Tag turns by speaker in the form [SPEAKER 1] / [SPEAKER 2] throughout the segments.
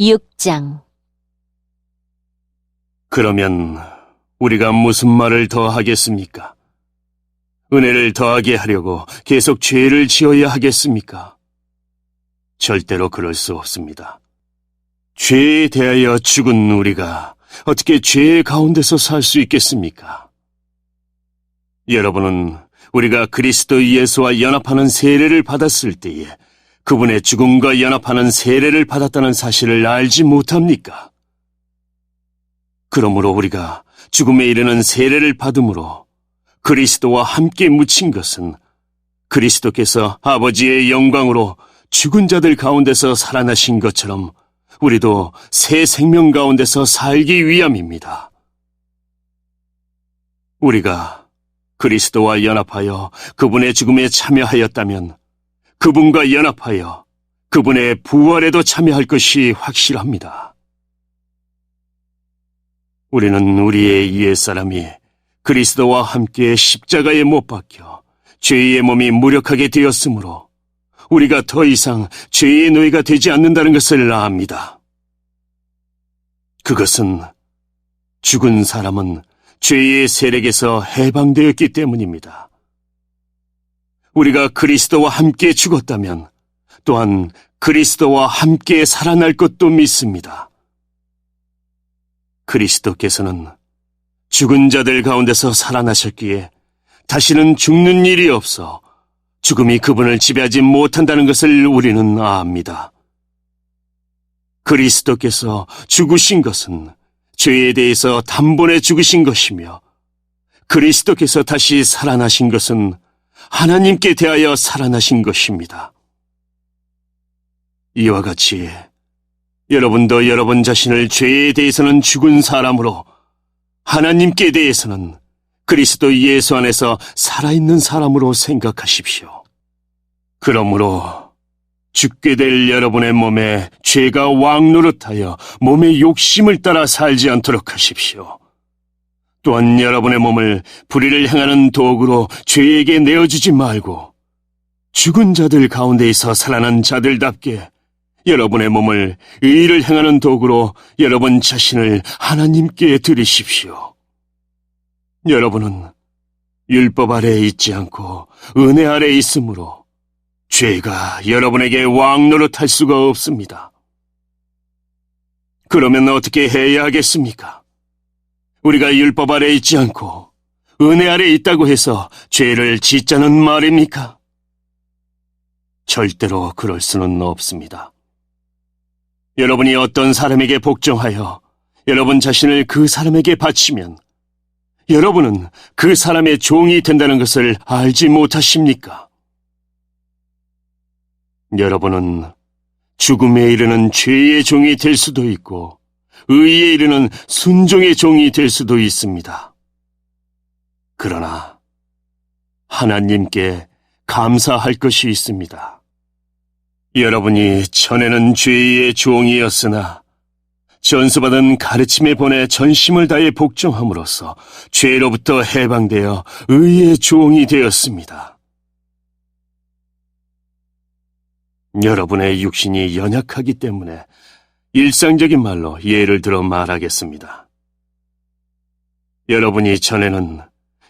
[SPEAKER 1] 6장.
[SPEAKER 2] 그러면 우리가 무슨 말을 더 하겠습니까? 은혜를 더하게 하려고 계속 죄를 지어야 하겠습니까? 절대로 그럴 수 없습니다. 죄에 대하여 죽은 우리가 어떻게 죄의 가운데서 살 수 있겠습니까? 여러분은 우리가 그리스도 예수와 연합하는 세례를 받았을 때에 그분의 죽음과 연합하는 세례를 받았다는 사실을 알지 못합니까? 그러므로 우리가 죽음에 이르는 세례를 받음으로 그리스도와 함께 묻힌 것은 그리스도께서 아버지의 영광으로 죽은 자들 가운데서 살아나신 것처럼 우리도 새 생명 가운데서 살기 위함입니다. 우리가 그리스도와 연합하여 그분의 죽음에 참여하였다면 그분과 연합하여 그분의 부활에도 참여할 것이 확실합니다. 우리는 우리의 옛사람이 그리스도와 함께 십자가에 못 박혀 죄의 몸이 무력하게 되었으므로 우리가 더 이상 죄의 노예가 되지 않는다는 것을 압니다. 그것은 죽은 사람은 죄의 세력에서 해방되었기 때문입니다. 우리가 그리스도와 함께 죽었다면 또한 그리스도와 함께 살아날 것도 믿습니다. 그리스도께서는 죽은 자들 가운데서 살아나셨기에 다시는 죽는 일이 없어 죽음이 그분을 지배하지 못한다는 것을 우리는 압니다. 그리스도께서 죽으신 것은 죄에 대해서 단번에 죽으신 것이며 그리스도께서 다시 살아나신 것은 하나님께 대하여 살아나신 것입니다. 이와 같이 여러분도 여러분 자신을 죄에 대해서는 죽은 사람으로 하나님께 대해서는 그리스도 예수 안에서 살아있는 사람으로 생각하십시오. 그러므로 죽게 될 여러분의 몸에 죄가 왕노릇하여 몸의 욕심을 따라 살지 않도록 하십시오. 또한 여러분의 몸을 불의를 행하는 도구로 죄에게 내어주지 말고 죽은 자들 가운데에서 살아난 자들답게 여러분의 몸을 의를 행하는 도구로 여러분 자신을 하나님께 드리십시오. 여러분은 율법 아래에 있지 않고 은혜 아래에 있으므로 죄가 여러분에게 왕노릇할 수가 없습니다. 그러면 어떻게 해야 하겠습니까? 우리가 율법 아래에 있지 않고 은혜 아래에 있다고 해서 죄를 짓자는 말입니까? 절대로 그럴 수는 없습니다. 여러분이 어떤 사람에게 복종하여 여러분 자신을 그 사람에게 바치면 여러분은 그 사람의 종이 된다는 것을 알지 못하십니까? 여러분은 죽음에 이르는 죄의 종이 될 수도 있고 의에 이르는 순종의 종이 될 수도 있습니다. 그러나 하나님께 감사할 것이 있습니다. 여러분이 전에는 죄의 종이었으나 전수받은 가르침에 본해 전심을 다해 복종함으로써 죄로부터 해방되어 의의 종이 되었습니다. 여러분의 육신이 연약하기 때문에 일상적인 말로 예를 들어 말하겠습니다. 여러분이 전에는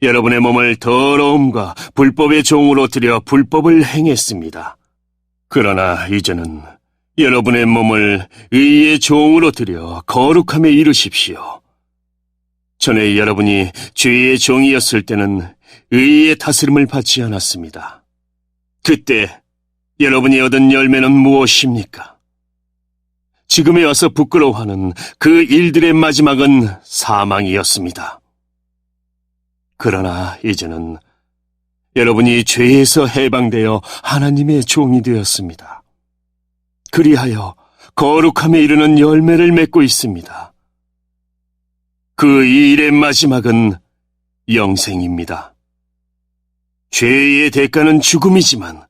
[SPEAKER 2] 여러분의 몸을 더러움과 불법의 종으로 들여 불법을 행했습니다. 그러나 이제는 여러분의 몸을 의의 종으로 들여 거룩함에 이르십시오. 전에 여러분이 죄의 종이었을 때는 의의 다스림을 받지 않았습니다. 그때 여러분이 얻은 열매는 무엇입니까? 지금에 와서 부끄러워하는 그 일들의 마지막은 사망이었습니다. 그러나 이제는 여러분이 죄에서 해방되어 하나님의 종이 되었습니다. 그리하여 거룩함에 이르는 열매를 맺고 있습니다. 그 일의 마지막은 영생입니다. 죄의 대가는 죽음이지만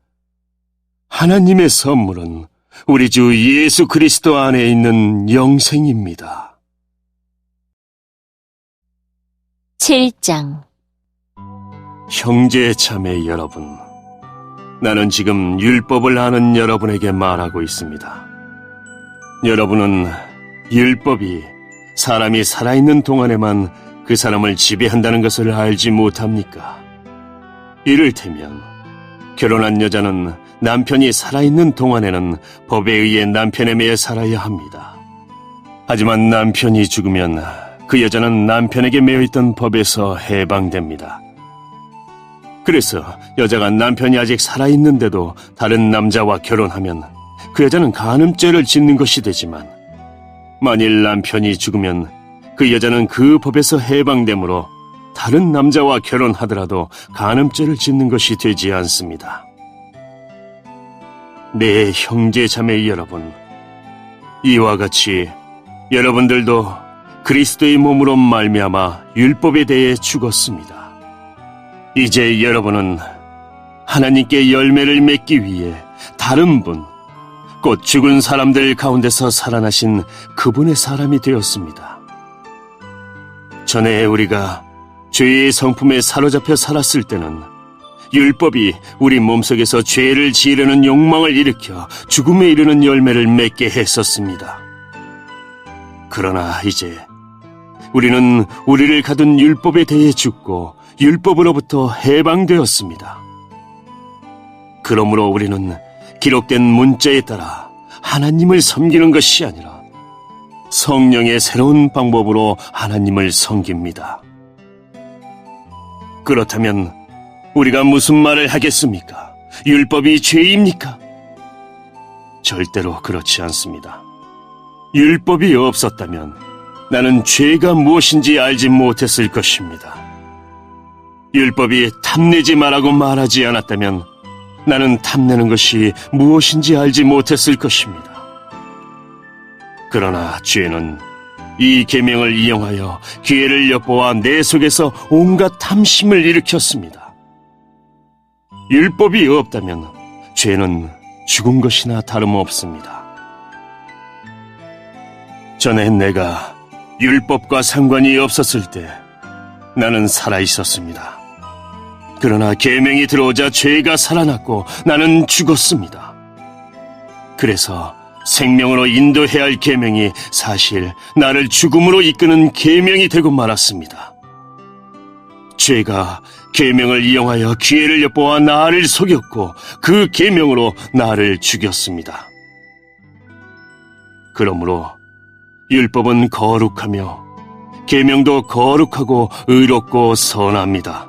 [SPEAKER 2] 하나님의 선물은 우리 주 예수 그리스도 안에 있는 영생입니다.
[SPEAKER 1] 7장.
[SPEAKER 2] 형제 자매 여러분, 나는 지금 율법을 아는 여러분에게 말하고 있습니다. 여러분은 율법이 사람이 살아있는 동안에만 그 사람을 지배한다는 것을 알지 못합니까? 이를테면 결혼한 여자는 남편이 살아있는 동안에는 법에 의해 남편에 매여 살아야 합니다. 하지만 남편이 죽으면 그 여자는 남편에게 매여있던 법에서 해방됩니다. 그래서 여자가 남편이 아직 살아있는데도 다른 남자와 결혼하면 그 여자는 간음죄를 짓는 것이 되지만, 만일 남편이 죽으면 그 여자는 그 법에서 해방되므로 다른 남자와 결혼하더라도 간음죄를 짓는 것이 되지 않습니다. 내 형제 자매 여러분, 이와 같이 여러분들도 그리스도의 몸으로 말미암아 율법에 대해 죽었습니다. 이제 여러분은 하나님께 열매를 맺기 위해 다른 분, 곧 죽은 사람들 가운데서 살아나신 그분의 사람이 되었습니다. 전에 우리가 죄의 성품에 사로잡혀 살았을 때는 율법이 우리 몸속에서 죄를 지으려는 욕망을 일으켜 죽음에 이르는 열매를 맺게 했었습니다. 그러나 이제 우리는 우리를 가둔 율법에 대해 죽고 율법으로부터 해방되었습니다. 그러므로 우리는 기록된 문자에 따라 하나님을 섬기는 것이 아니라 성령의 새로운 방법으로 하나님을 섬깁니다. 그렇다면 우리가 무슨 말을 하겠습니까? 율법이 죄입니까? 절대로 그렇지 않습니다. 율법이 없었다면 나는 죄가 무엇인지 알지 못했을 것입니다. 율법이 탐내지 말라고 말하지 않았다면 나는 탐내는 것이 무엇인지 알지 못했을 것입니다. 그러나 죄는 이 계명을 이용하여 기회를 엿보아 내 속에서 온갖 탐심을 일으켰습니다. 율법이 없다면 죄는 죽은 것이나 다름없습니다. 전에 내가 율법과 상관이 없었을 때 나는 살아 있었습니다. 그러나 계명이 들어오자 죄가 살아났고 나는 죽었습니다. 그래서 생명으로 인도해야 할 계명이 사실 나를 죽음으로 이끄는 계명이 되고 말았습니다. 죄가 계명을 이용하여 기회를 엿보아 나를 속였고 그 계명으로 나를 죽였습니다. 그러므로 율법은 거룩하며 계명도 거룩하고 의롭고 선합니다.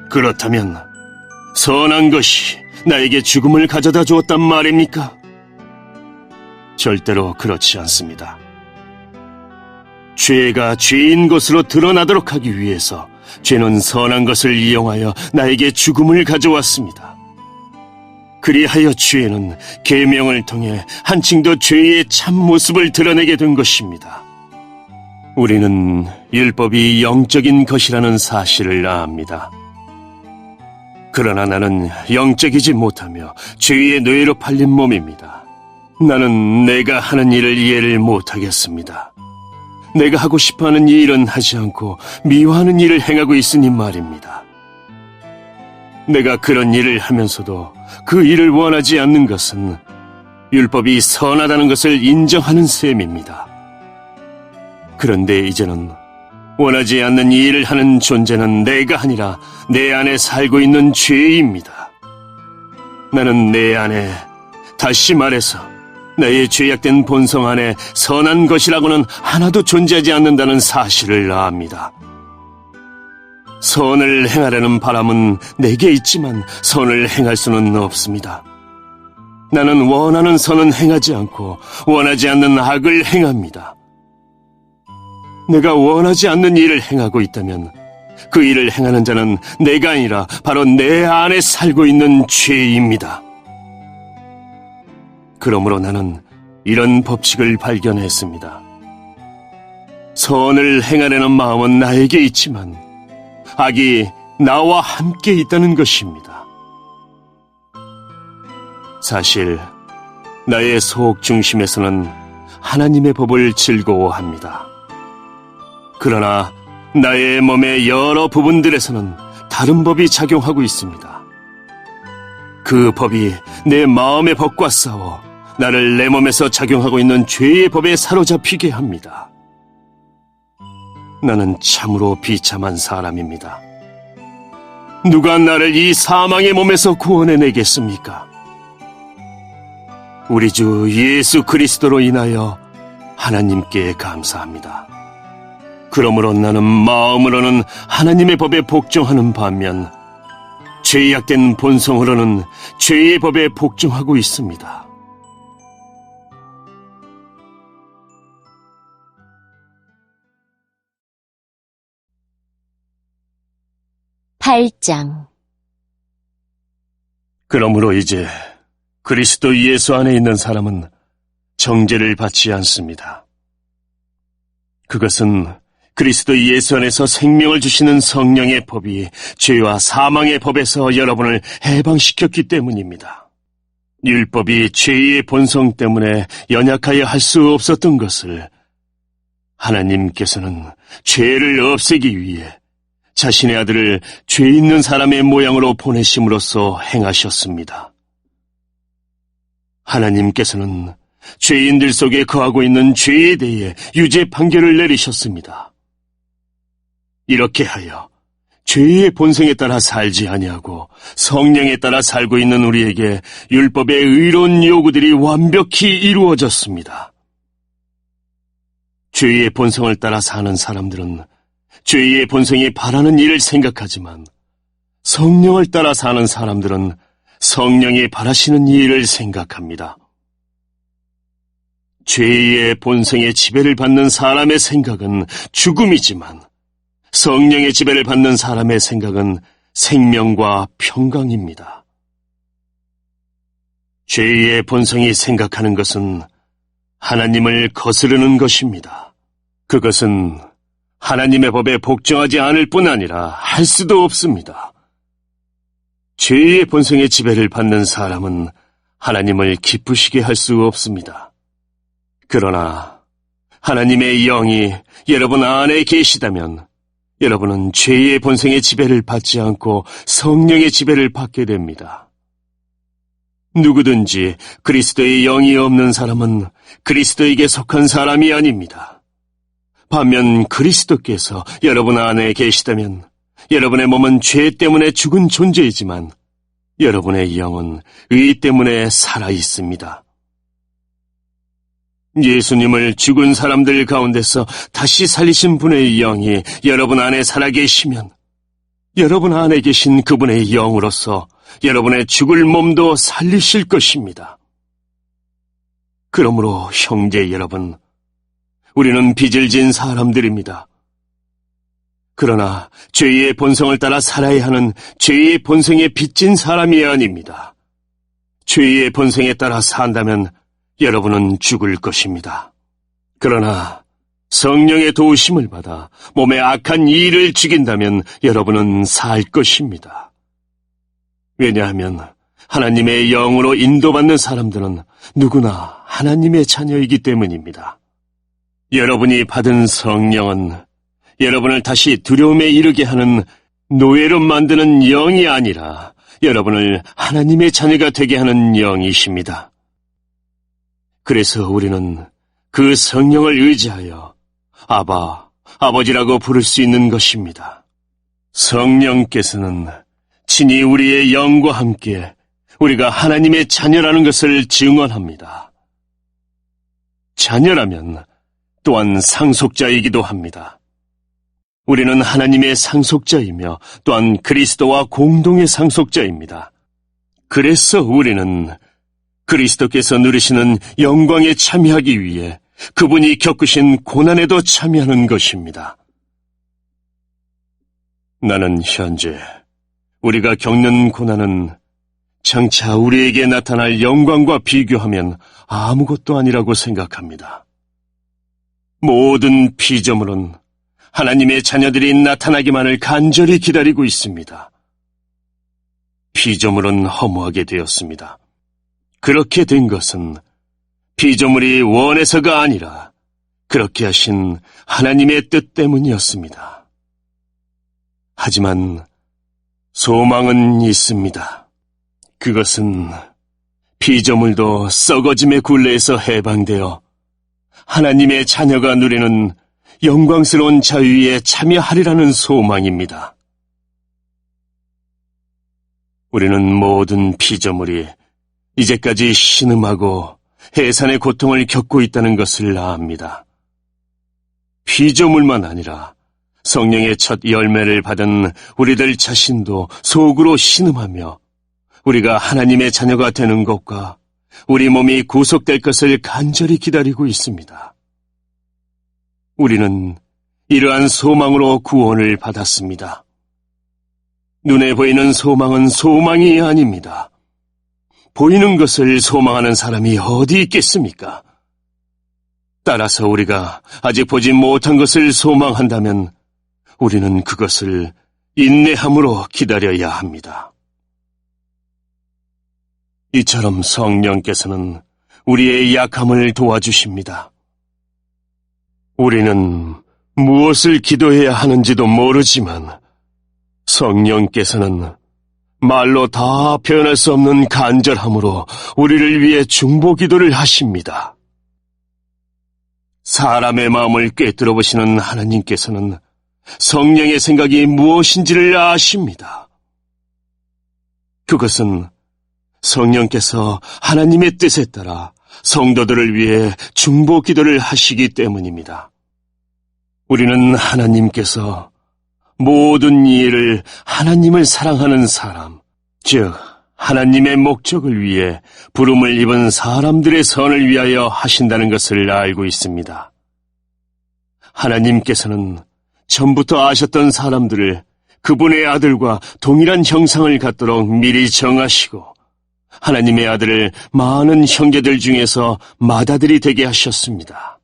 [SPEAKER 2] 그렇다면 선한 것이 나에게 죽음을 가져다 주었단 말입니까? 절대로 그렇지 않습니다. 죄가 죄인 것으로 드러나도록 하기 위해서 죄는 선한 것을 이용하여 나에게 죽음을 가져왔습니다. 그리하여 죄는 계명을 통해 한층 더 죄의 참모습을 드러내게 된 것입니다. 우리는 율법이 영적인 것이라는 사실을 압니다. 그러나 나는 영적이지 못하며 죄의 노예로 팔린 몸입니다. 나는 내가 하는 일을 이해를 못하겠습니다. 내가 하고 싶어하는 이 일은 하지 않고 미워하는 일을 행하고 있으니 말입니다. 내가 그런 일을 하면서도 그 일을 원하지 않는 것은 율법이 선하다는 것을 인정하는 셈입니다. 그런데 이제는 원하지 않는 이 일을 하는 존재는 내가 아니라 내 안에 살고 있는 죄입니다. 나는 내 안에, 다시 말해서 나의 죄악된 본성 안에 선한 것이라고는 하나도 존재하지 않는다는 사실을 압니다. 선을 행하려는 바람은 내게 있지만 선을 행할 수는 없습니다. 나는 원하는 선은 행하지 않고 원하지 않는 악을 행합니다. 내가 원하지 않는 일을 행하고 있다면 그 일을 행하는 자는 내가 아니라 바로 내 안에 살고 있는 죄입니다. 그러므로 나는 이런 법칙을 발견했습니다. 선을 행하려는 마음은 나에게 있지만 악이 나와 함께 있다는 것입니다. 사실 나의 속 중심에서는 하나님의 법을 즐거워합니다. 그러나 나의 몸의 여러 부분들에서는 다른 법이 작용하고 있습니다. 그 법이 내 마음의 법과 싸워 나를 내 몸에서 작용하고 있는 죄의 법에 사로잡히게 합니다. 나는 참으로 비참한 사람입니다. 누가 나를 이 사망의 몸에서 구원해내겠습니까? 우리 주 예수 그리스도로 인하여 하나님께 감사합니다. 그러므로 나는 마음으로는 하나님의 법에 복종하는 반면 죄악된 본성으로는 죄의 법에 복종하고 있습니다.
[SPEAKER 1] 8장.
[SPEAKER 2] 그러므로 이제 그리스도 예수 안에 있는 사람은 정죄를 받지 않습니다. 그것은 그리스도 예수 안에서 생명을 주시는 성령의 법이 죄와 사망의 법에서 여러분을 해방시켰기 때문입니다. 율법이 죄의 본성 때문에 연약하여 할 수 없었던 것을 하나님께서는 죄를 없애기 위해 자신의 아들을 죄 있는 사람의 모양으로 보내심으로써 행하셨습니다. 하나님께서는 죄인들 속에 거하고 있는 죄에 대해 유죄 판결을 내리셨습니다. 이렇게 하여 죄의 본성에 따라 살지 아니하고 성령에 따라 살고 있는 우리에게 율법의 의로운 요구들이 완벽히 이루어졌습니다. 죄의 본성을 따라 사는 사람들은 죄의 본성이 바라는 일을 생각하지만 성령을 따라 사는 사람들은 성령이 바라시는 일을 생각합니다. 죄의 본성의 지배를 받는 사람의 생각은 죽음이지만 성령의 지배를 받는 사람의 생각은 생명과 평강입니다. 죄의 본성이 생각하는 것은 하나님을 거스르는 것입니다. 그것은 하나님의 법에 복종하지 않을 뿐 아니라 할 수도 없습니다. 죄의 본성의 지배를 받는 사람은 하나님을 기쁘시게 할 수 없습니다. 그러나 하나님의 영이 여러분 안에 계시다면 여러분은 죄의 본성의 지배를 받지 않고 성령의 지배를 받게 됩니다. 누구든지 그리스도의 영이 없는 사람은 그리스도에게 속한 사람이 아닙니다. 반면 그리스도께서 여러분 안에 계시다면 여러분의 몸은 죄 때문에 죽은 존재이지만 여러분의 영은 의 때문에 살아 있습니다. 예수님을 죽은 사람들 가운데서 다시 살리신 분의 영이 여러분 안에 살아계시면 여러분 안에 계신 그분의 영으로서 여러분의 죽을 몸도 살리실 것입니다. 그러므로 형제 여러분, 우리는 빚을 진 사람들입니다. 그러나 죄의 본성을 따라 살아야 하는 죄의 본성에 빚진 사람이 아닙니다. 죄의 본성에 따라 산다면 여러분은 죽을 것입니다. 그러나 성령의 도우심을 받아 몸의 악한 이를 죽인다면 여러분은 살 것입니다. 왜냐하면 하나님의 영으로 인도받는 사람들은 누구나 하나님의 자녀이기 때문입니다. 여러분이 받은 성령은 여러분을 다시 두려움에 이르게 하는 노예로 만드는 영이 아니라 여러분을 하나님의 자녀가 되게 하는 영이십니다. 그래서 우리는 그 성령을 의지하여 아바, 아버지라고 부를 수 있는 것입니다. 성령께서는 친히 우리의 영과 함께 우리가 하나님의 자녀라는 것을 증언합니다. 자녀라면 또한 상속자이기도 합니다. 우리는 하나님의 상속자이며 또한 그리스도와 공동의 상속자입니다. 그래서 우리는 그리스도께서 누리시는 영광에 참여하기 위해 그분이 겪으신 고난에도 참여하는 것입니다. 나는 현재 우리가 겪는 고난은 장차 우리에게 나타날 영광과 비교하면 아무것도 아니라고 생각합니다. 모든 피조물은 하나님의 자녀들이 나타나기만을 간절히 기다리고 있습니다. 피조물은 허무하게 되었습니다. 그렇게 된 것은 피조물이 원해서가 아니라 그렇게 하신 하나님의 뜻 때문이었습니다. 하지만 소망은 있습니다. 그것은 피조물도 썩어짐의 굴레에서 해방되어 하나님의 자녀가 누리는 영광스러운 자유에 참여하리라는 소망입니다. 우리는 모든 피조물이 이제까지 신음하고 해산의 고통을 겪고 있다는 것을 압니다. 피조물만 아니라 성령의 첫 열매를 받은 우리들 자신도 속으로 신음하며 우리가 하나님의 자녀가 되는 것과 우리 몸이 구속될 것을 간절히 기다리고 있습니다. 우리는 이러한 소망으로 구원을 받았습니다. 눈에 보이는 소망은 소망이 아닙니다. 보이는 것을 소망하는 사람이 어디 있겠습니까? 따라서 우리가 아직 보지 못한 것을 소망한다면 우리는 그것을 인내함으로 기다려야 합니다. 이처럼 성령께서는 우리의 약함을 도와주십니다. 우리는 무엇을 기도해야 하는지도 모르지만 성령께서는 말로 다 표현할 수 없는 간절함으로 우리를 위해 중보기도를 하십니다. 사람의 마음을 꿰뚫어 보시는 하나님께서는 성령의 생각이 무엇인지를 아십니다. 그것은 성령께서 하나님의 뜻에 따라 성도들을 위해 중보기도를 하시기 때문입니다. 우리는 하나님께서 모든 일을 하나님을 사랑하는 사람, 즉 하나님의 목적을 위해 부름을 입은 사람들의 선을 위하여 하신다는 것을 알고 있습니다. 하나님께서는 전부터 아셨던 사람들을 그분의 아들과 동일한 형상을 갖도록 미리 정하시고 하나님의 아들을 많은 형제들 중에서 맏아들이 되게 하셨습니다.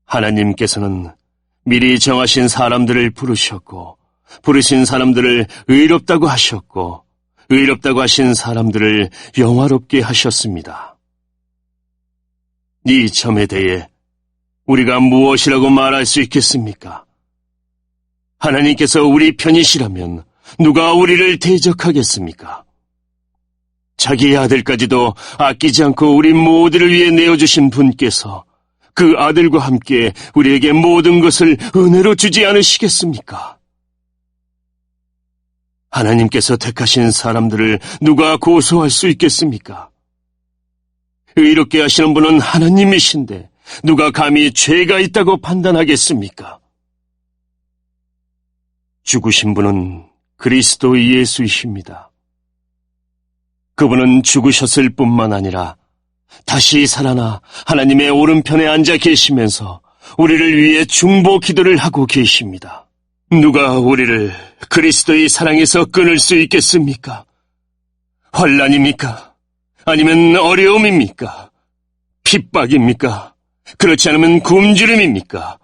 [SPEAKER 2] 하나님께서는 미리 정하신 사람들을 부르셨고 부르신 사람들을 의롭다고 하셨고 의롭다고 하신 사람들을 영화롭게 하셨습니다. 이 점에 대해 우리가 무엇이라고 말할 수 있겠습니까? 하나님께서 우리 편이시라면 누가 우리를 대적하겠습니까? 자기 아들까지도 아끼지 않고 우리 모두를 위해 내어주신 분께서 그 아들과 함께 우리에게 모든 것을 은혜로 주지 않으시겠습니까? 하나님께서 택하신 사람들을 누가 고소할 수 있겠습니까? 의롭게 하시는 분은 하나님이신데 누가 감히 죄가 있다고 판단하겠습니까? 죽으신 분은 그리스도 예수이십니다. 그분은 죽으셨을 뿐만 아니라 다시 살아나 하나님의 오른편에 앉아 계시면서 우리를 위해 중보 기도를 하고 계십니다. 누가 우리를 그리스도의 사랑에서 끊을 수 있겠습니까? 환난입니까? 아니면 어려움입니까? 핍박입니까? 그렇지 않으면 굶주림입니까?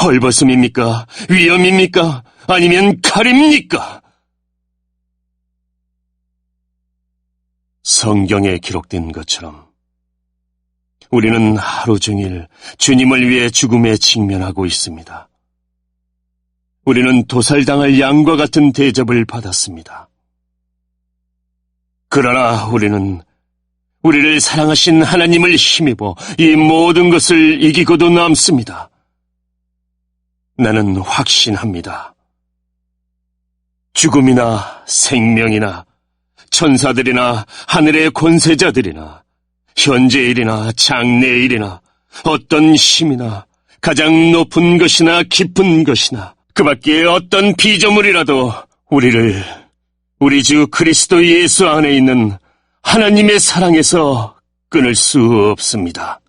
[SPEAKER 2] 헐벗음입니까? 위험입니까? 아니면 칼입니까? 성경에 기록된 것처럼 우리는 하루 종일 주님을 위해 죽음에 직면하고 있습니다. 우리는 도살당할 양과 같은 대접을 받았습니다. 그러나 우리는 우리를 사랑하신 하나님을 힘입어 이 모든 것을 이기고도 남습니다. 나는 확신합니다. 죽음이나 생명이나 천사들이나 하늘의 권세자들이나 현재일이나 장래일이나 어떤 힘이나 가장 높은 것이나 깊은 것이나 그 밖에 어떤 피조물이라도 우리를 우리 주 그리스도 예수 안에 있는 하나님의 사랑에서 끊을 수 없습니다.